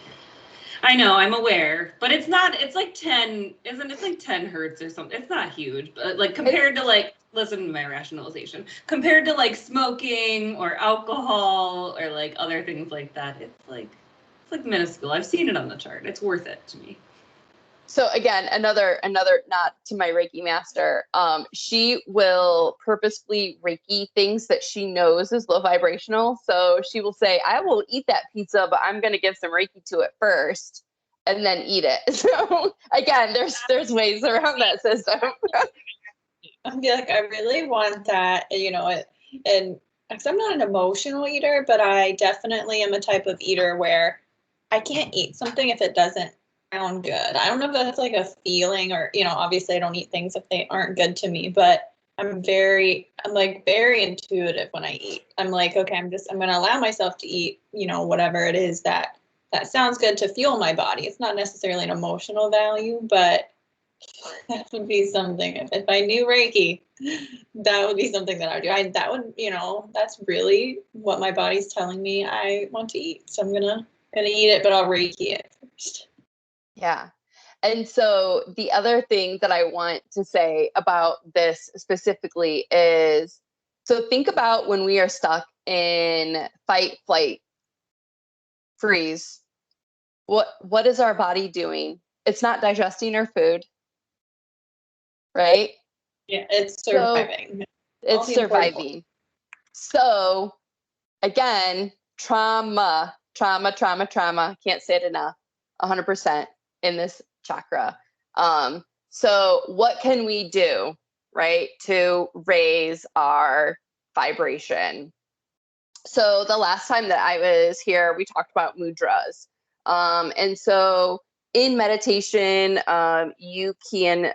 I know, I'm aware, but it's like 10, isn't it like 10 hertz or something? It's not huge, but like compared to like, listen to my rationalization, compared to like smoking or alcohol or like other things like that, it's like minuscule. I've seen it on the chart. It's worth it to me. So again, another nod to my Reiki master. She will purposefully Reiki things that she knows is low vibrational. So she will say, I will eat that pizza, but I'm going to give some Reiki to it first and then eat it. So again, there's ways around that system. I feel like I really want that, and because I'm not an emotional eater, but I definitely am a type of eater where I can't eat something if it doesn't sound good. I don't know if that's like a feeling or, obviously I don't eat things if they aren't good to me, but I'm like very intuitive when I eat. I'm like, okay, I'm going to allow myself to eat, whatever it is that sounds good to fuel my body. It's not necessarily an emotional value, but that would be something. If I knew Reiki, that would be something that I would do. That would, that's really what my body's telling me I want to eat. So I'm gonna eat it, but I'll Reiki it first. Yeah. And so the other thing that I want to say about this specifically is, so think about when we are stuck in fight, flight, freeze. What is our body doing? It's not digesting our food, right? Yeah, it's surviving. So it's surviving. So again, trauma. Can't say it enough. 100% in this chakra. So what can we do, right, to raise our vibration? So the last time that I was here, we talked about mudras. And so in meditation, you can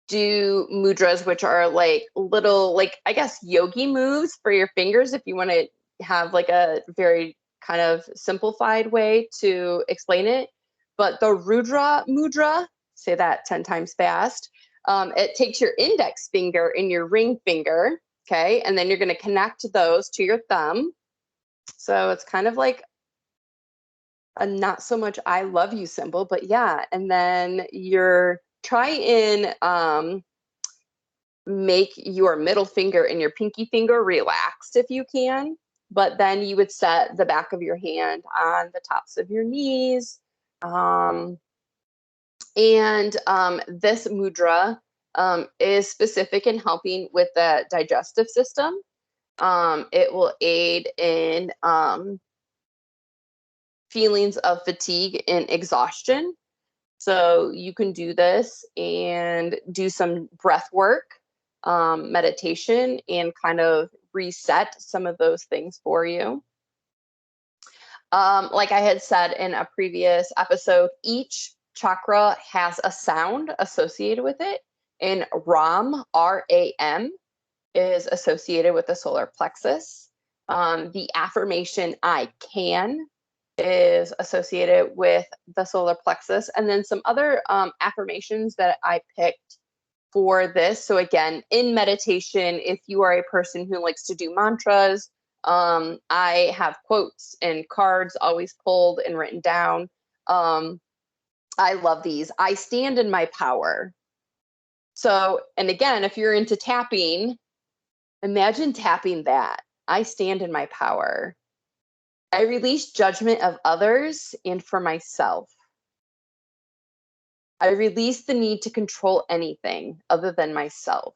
do mudras, which are like little, like, I guess, yogi moves for your fingers if you want to have like a very kind of simplified way to explain it. But the Rudra mudra, say that 10 times fast, it takes your index finger and your ring finger, okay? And then you're going to connect those to your thumb. So it's kind of like a not so much I love you symbol, but yeah. And then you're try and make your middle finger and your pinky finger relaxed if you can. But then you would set the back of your hand on the tops of your knees. This mudra is specific in helping with the digestive system. It will aid in feelings of fatigue and exhaustion. So you can do this and do some breath work meditation and kind of reset some of those things for you. Like I had said in a previous episode, each chakra has a sound associated with it. And RAM, R-A-M, is associated with the solar plexus. The affirmation I can is associated with the solar plexus. And then some other affirmations that I picked for this. So again, in meditation, if you are a person who likes to do mantras, I have quotes and cards always pulled and written down. I love these. I stand in my power. So, and again, if you're into tapping, imagine tapping that. I stand in my power. I release judgment of others and for myself. I release the need to control anything other than myself.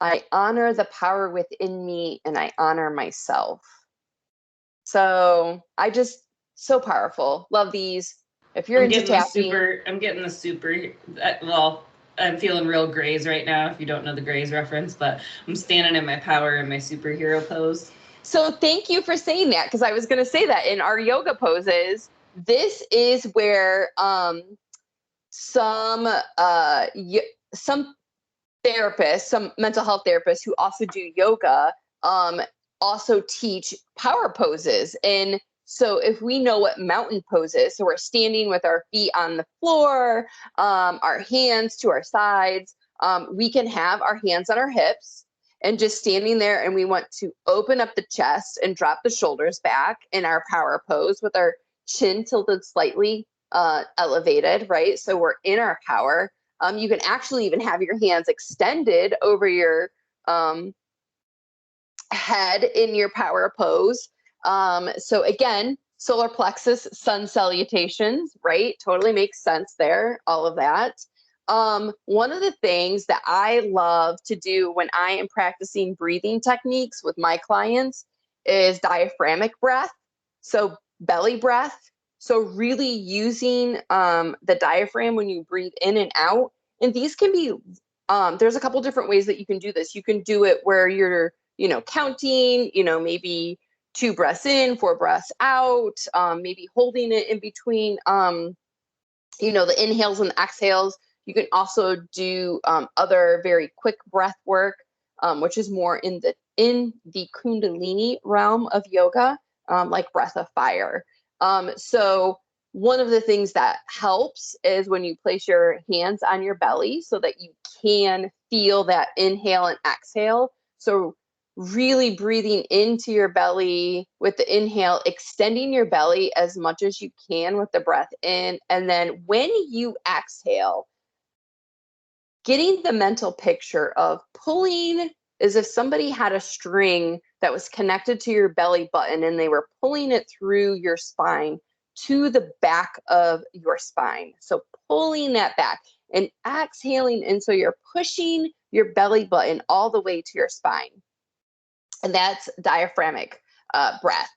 I honor the power within me and I honor myself. So I just, so powerful. Love these. If you're into tapping. I'm getting the super, well, I'm feeling real Grays right now, if you don't know the Grays reference, but I'm standing in my power in my superhero pose. So thank you for saying that, because I was going to say that in our yoga poses, this is where some therapists, some mental health therapists who also do yoga, also teach power poses. And so if we know what mountain pose is, so we're standing with our feet on the floor, our hands to our sides, we can have our hands on our hips and just standing there, and we want to open up the chest and drop the shoulders back in our power pose with our chin tilted slightly elevated, right? So we're in our power. You can actually even have your hands extended over your head in your power pose. So again, solar plexus, sun salutations, right? Totally makes sense there, all of that. One of the things that I love to do when I am practicing breathing techniques with my clients is diaphragmic breath. So belly breath. So really using the diaphragm when you breathe in and out. And these can be, there's a couple different ways that you can do this. You can do it where you're, counting, maybe 2 breaths in, 4 breaths out, maybe holding it in between, the inhales and the exhales. You can also do other very quick breath work, which is more in the Kundalini realm of yoga, like breath of fire. So one of the things that helps is when you place your hands on your belly so that you can feel that inhale and exhale. So really breathing into your belly with the inhale, extending your belly as much as you can with the breath in. And then when you exhale, getting the mental picture of pulling as if somebody had a string that was connected to your belly button and they were pulling it through your spine to the back of your spine. So pulling that back and exhaling. And so you're pushing your belly button all the way to your spine. And that's diaphragmic breath.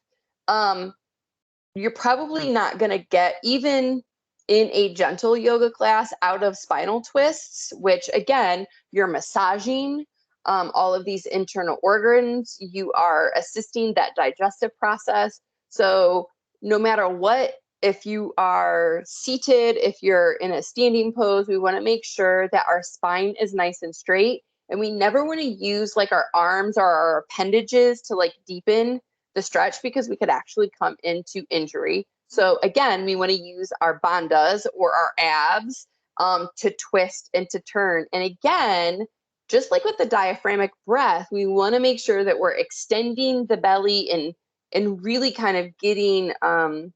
You're probably not going to get, even in a gentle yoga class, out of spinal twists, which again, you're massaging all of these internal organs. You are assisting that digestive process. So no matter what, if you are seated, if you're in a standing pose, we want to make sure that our spine is nice and straight. And we never want to use like our arms or our appendages to like deepen the stretch, because we could actually come into injury. So again, we want to use our bandhas or our abs to twist and to turn. And again, just like with the diaphragmic breath, we want to make sure that we're extending the belly and really kind of getting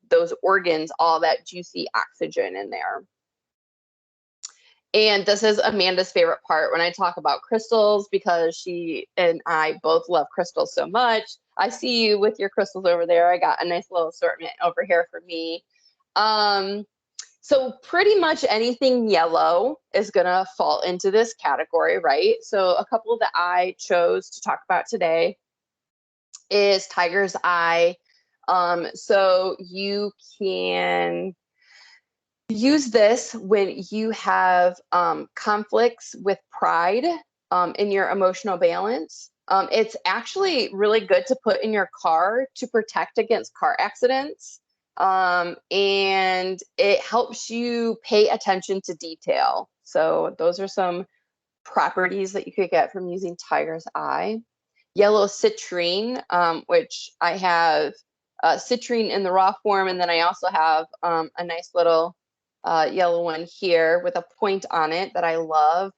those organs, all that juicy oxygen in there. And this is Amanda's favorite part when I talk about crystals, because she and I both love crystals so much. I see you with your crystals over there. I got a nice little assortment over here for me. So pretty much anything yellow is going to fall into this category, right? So a couple that I chose to talk about today is tiger's eye. So you can, use this when you have conflicts with pride in your emotional balance. It's actually really good to put in your car to protect against car accidents. And it helps you pay attention to detail. So those are some properties that you could get from using tiger's eye. Yellow citrine, which I have citrine in the raw form, and then I also have a nice little yellow one here with a point on it that I love.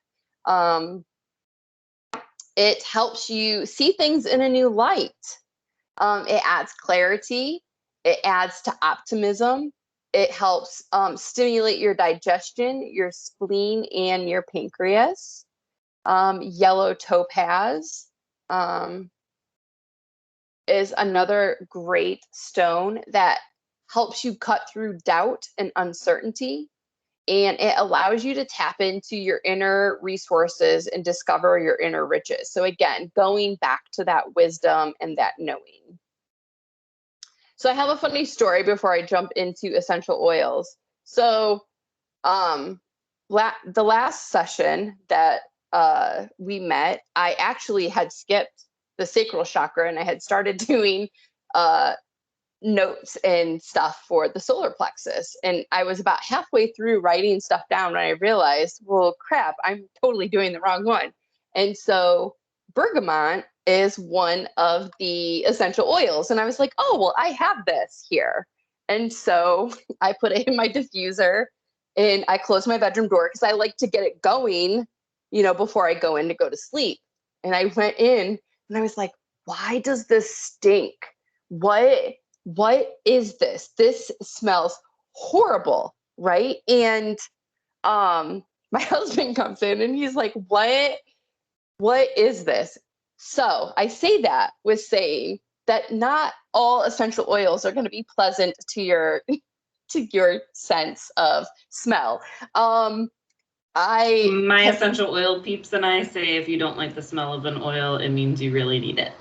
It helps you see things in a new light. It adds clarity. It adds to optimism. It helps stimulate your digestion, your spleen, and your pancreas. Yellow topaz is another great stone that helps you cut through doubt and uncertainty. And it allows you to tap into your inner resources and discover your inner riches. So again, going back to that wisdom and that knowing. So I have a funny story before I jump into essential oils. So the last session that we met, I actually had skipped the sacral chakra and I had started doing notes and stuff for the solar plexus. And I was about halfway through writing stuff down when I realized, well, crap, I'm totally doing the wrong one. And so bergamot is one of the essential oils. And I was like, oh, well, I have this here. And so I put it in my diffuser and I closed my bedroom door because I like to get it going, before I go in to go to sleep. And I went in and I was like, why does this stink? What is this? This smells horrible, right? And my husband comes in and he's like, what is this? So I say that with saying that not all essential oils are going to be pleasant to your sense of smell. My essential oil peeps and I say if you don't like the smell of an oil, it means you really need it.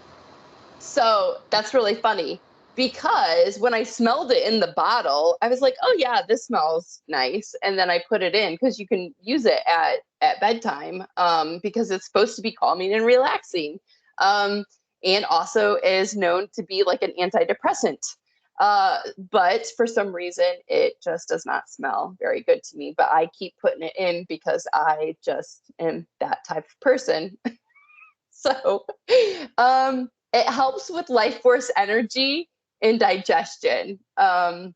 So that's really funny because when I smelled it in the bottle, I was like, oh yeah, this smells nice. And then I put it in because you can use it at bedtime because it's supposed to be calming and relaxing. And also is known to be like an antidepressant. But for some reason, it just does not smell very good to me. But I keep putting it in because I just am that type of person. So it helps with life force energy and digestion. It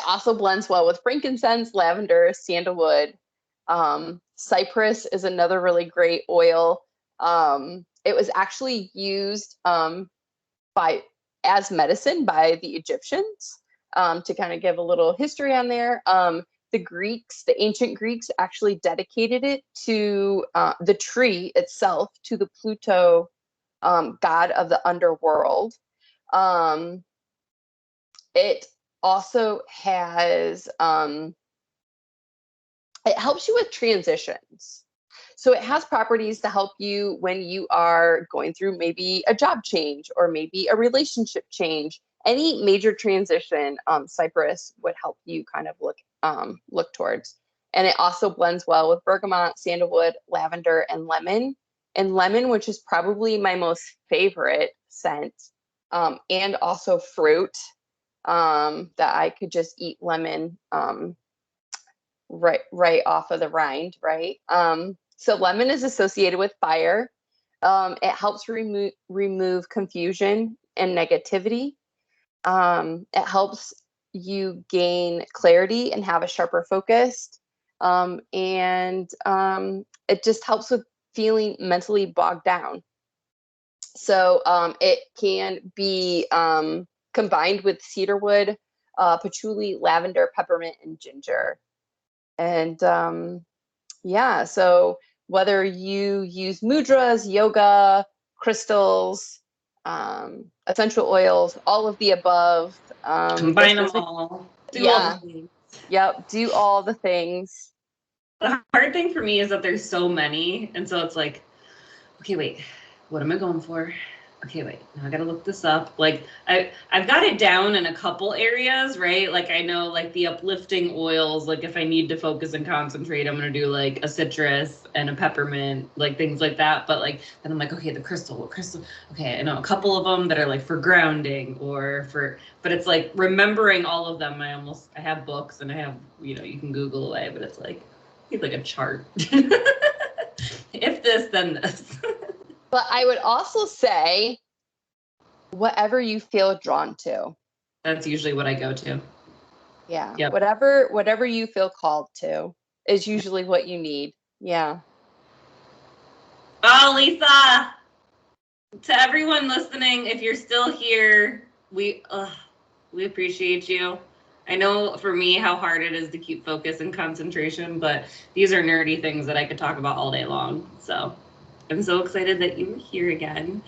also blends well with frankincense, lavender, sandalwood. Cypress is another really great oil. It was actually used as medicine by the Egyptians, to kind of give a little history on there. The ancient Greeks actually dedicated it to the tree itself, to the Pluto, god of the underworld. It also has, it helps you with transitions. So it has properties to help you when you are going through maybe a job change or maybe a relationship change. Any major transition, cypress would help you kind of look towards. And it also blends well with bergamot, sandalwood, lavender, and lemon. And lemon, which is probably my most favorite scent, and also fruit, that I could just eat lemon right off of the rind, right? So lemon is associated with fire. It helps remove confusion and negativity. It helps you gain clarity and have a sharper focus. And it just helps with feeling mentally bogged down. So it can be combined with cedarwood, patchouli, lavender, peppermint, and ginger. And yeah, so whether you use mudras, yoga, crystals, essential oils, all of the above. Combine them all. Do all the things. Yep, do all the things. The hard thing for me is that there's so many. And so it's like, okay, wait, what am I going for? okay, wait, now I gotta look this up. Like I've got it down in a couple areas, right? Like I know like the uplifting oils, like if I need to focus and concentrate, I'm gonna do like a citrus and a peppermint, like things like that. But like then I'm like, okay, the crystal, what crystal? Okay, I know a couple of them that are like for grounding or for, but it's like remembering all of them. I have books and I have, you know, you can Google away, but it's like a chart. If this, then this. But I would also say whatever you feel drawn to. That's usually what I go to. Yeah. Yep. Whatever you feel called to is usually what you need. Yeah. Oh, Lisa, to everyone listening, if you're still here, we appreciate you. I know for me how hard it is to keep focus and concentration, but these are nerdy things that I could talk about all day long. So I'm so excited that you were here again.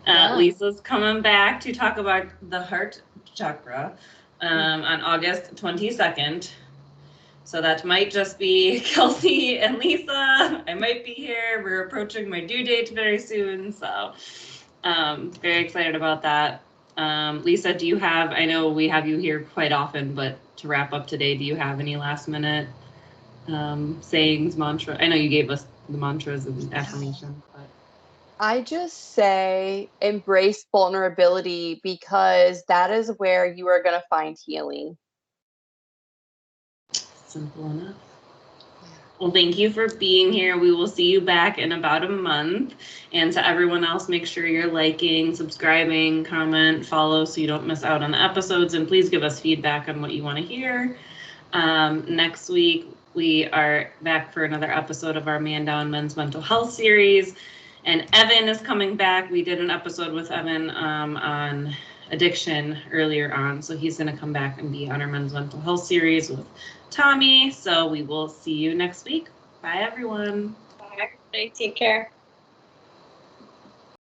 Yeah. Lisa's coming back to talk about the heart chakra on August 22nd. So that might just be Kelsi and Lisa. I might be here. We're approaching my due date very soon. So very excited about that. Lisa, do you have, I know we have you here quite often, but to wrap up today, do you have any last minute sayings, mantra? I know you gave us the mantras and affirmations, but I just say embrace vulnerability because that is where you are going to find healing. simple enough. Well, thank you for being here. We will see you back in about a month. And to everyone else, make sure you're liking, subscribing, comment, follow so you don't miss out on the episodes. And please give us feedback on what you want to hear. Next week, we are back for another episode of our Man Down Men's Mental Health series. And Evan is coming back. We did an episode with Evan on addiction earlier on. So he's going to come back and be on our Men's Mental Health series with Tommy. So we will see you next week. Bye, everyone. Bye. Take care.